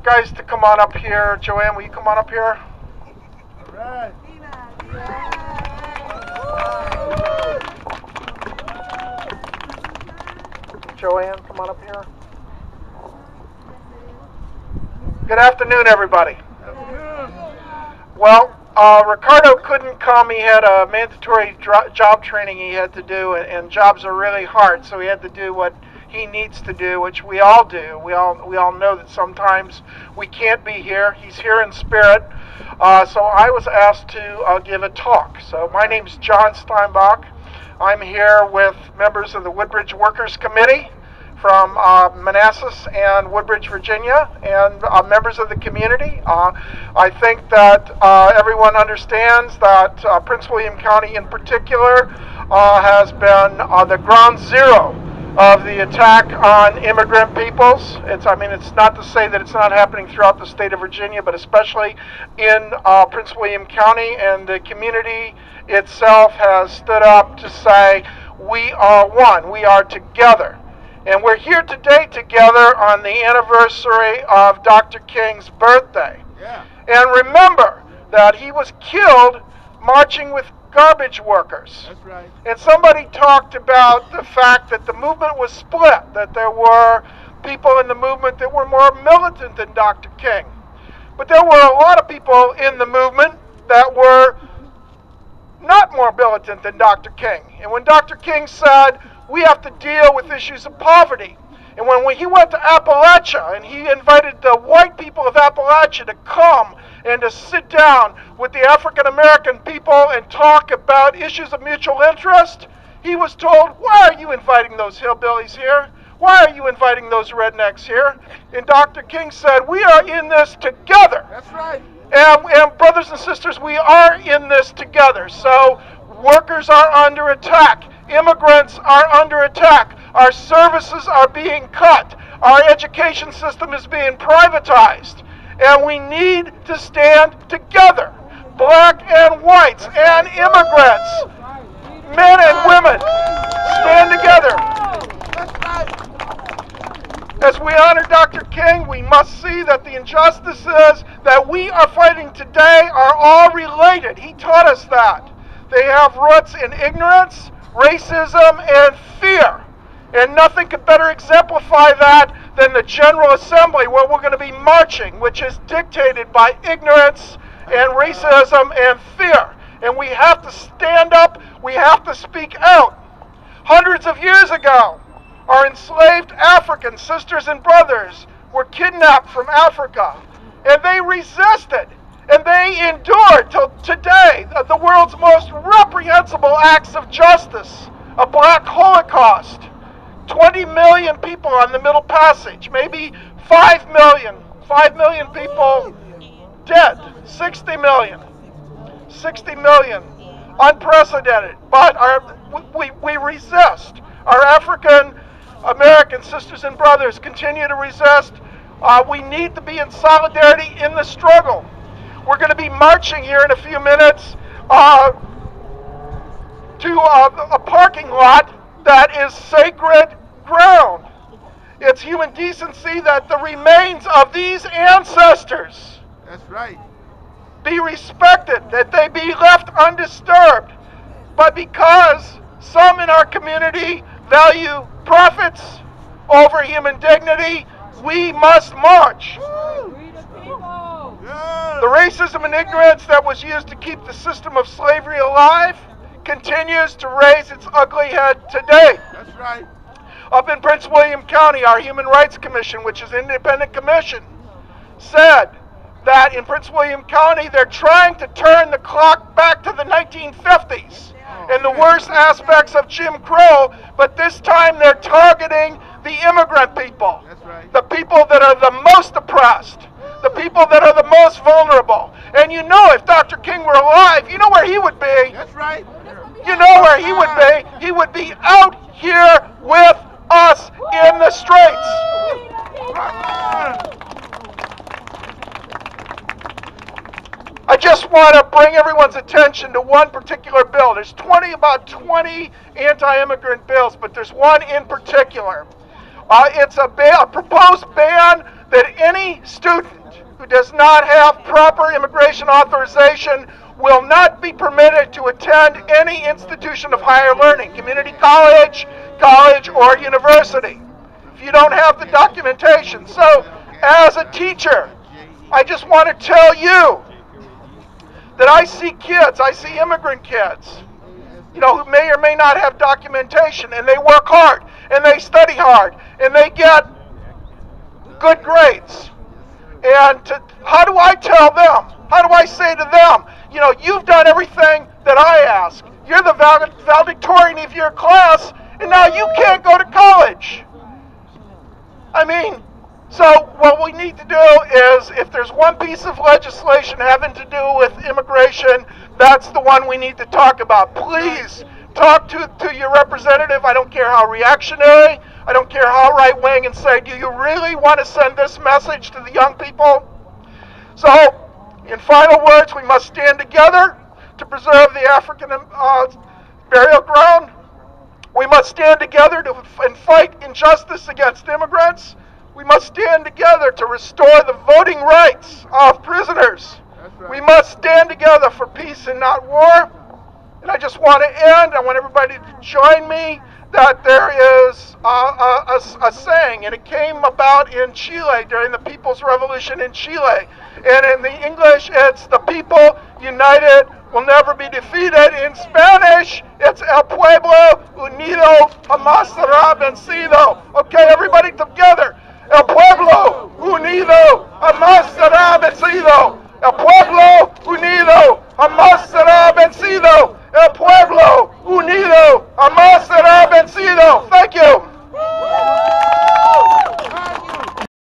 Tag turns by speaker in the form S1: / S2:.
S1: guys to come on up here. Joanne, will you come on up here?
S2: All right.
S1: Joanne, come on up here. Good afternoon, everybody. Well, Ricardo couldn't come. He had a mandatory job training he had to do, and jobs are really hard, so he had to do what he needs to do, which we all do. We all know that sometimes we can't be here. He's here in spirit. So I was asked to give a talk. So my name's John Steinbach. I'm here with members of the Woodbridge Workers Committee from Manassas and Woodbridge, Virginia, and members of the community. I think that everyone understands that Prince William County in particular has been the ground zero of the attack on immigrant peoples. It's not to say that it's not happening throughout the state of Virginia, but especially in Prince William County, and the community itself has stood up to say, we are one, we are together. And we're here today together on the anniversary of Dr. King's birthday.
S2: Yeah.
S1: And remember that he was killed marching with garbage workers.
S2: That's right.
S1: And somebody talked about the fact that the movement was split, that there were people in the movement that were more militant than Dr. King. But there were a lot of people in the movement that were not more militant than Dr. King. And when Dr. King said, we have to deal with issues of poverty, and when he went to Appalachia and he invited the white people of Appalachia to come and to sit down with the African American people and talk about issues of mutual interest, he was told, why are you inviting those hillbillies here? Why are you inviting those rednecks here? And Dr. King said, we are in this together.
S2: That's right.
S1: And brothers and sisters, we are in this together. So workers are under attack. Immigrants are under attack. Our services are being cut. Our education system is being privatized. And we need to stand together. Black and whites and immigrants, men and women, stand together. As we honor Dr. King, we must see that the injustices that we are fighting today are all related. He taught us that. They have roots in ignorance, racism, and fear. And nothing could better exemplify that than the General Assembly, where we're going to be marching, which is dictated by ignorance and racism and fear. And we have to stand up, we have to speak out. Hundreds of years ago, our enslaved African sisters and brothers were kidnapped from Africa, and they resisted, and they endured till today the world's most reprehensible acts of justice, a black Holocaust. 20 million people on the Middle Passage, maybe 5 million people dead, 60 million, unprecedented, but we resist. Our African American sisters and brothers continue to resist. We need to be in solidarity in the struggle. We're going to be marching here in a few minutes to a parking lot that is sacred ground. It's human decency that the remains of these ancestors,
S2: That's right.
S1: be respected, that they be left undisturbed. But because some in our community value profits over human dignity, we must march. The racism and ignorance that was used to keep the system of slavery alive continues to raise its ugly head today.
S2: That's right.
S1: Up in Prince William County, our Human Rights Commission, which is an independent commission, said that in Prince William County they're trying to turn the clock back to the 1950s and the worst aspects of Jim Crow, but this time they're targeting the immigrant people.
S2: That's right.
S1: The people that are the most oppressed, the people that are the most vulnerable. And you know, if Dr. King were alive, you know where he would be.
S2: That's right.
S1: You know where he would be. He would be out here with us in the streets. I just want to bring everyone's attention to one particular bill. There's about 20 anti-immigrant bills, but there's one in particular. It's a proposed ban that any student who does not have proper immigration authorization will not be permitted to attend any institution of higher learning, community college, or university, if you don't have the documentation. So, as a teacher, I just want to tell you that I see immigrant kids, who may or may not have documentation, and they work hard, and they study hard, and they get good grades. And how do I tell them? How do I say to them, you've done everything that I ask. You're the valedictorian of your class, and now you can't go to college. So what we need to do is, if there's one piece of legislation having to do with immigration, that's the one we need to talk about. Please talk to your representative. I don't care how reactionary, I don't care how right-wing, and say, do you really want to send this message to the young people? So, in final words, we must stand together to preserve the African burial ground. We must stand together and fight injustice against immigrants. We must stand together to restore the voting rights of prisoners.
S2: Right.
S1: We must stand together for peace and not war. And I just want to end, I want everybody to join me, that there is a saying, and it came about in Chile during the People's Revolution in Chile. And in the English, it's "the people united will never be defeated." In Spanish, it's "el pueblo unido jamás será vencido." Okay, everybody together. El pueblo unido jamás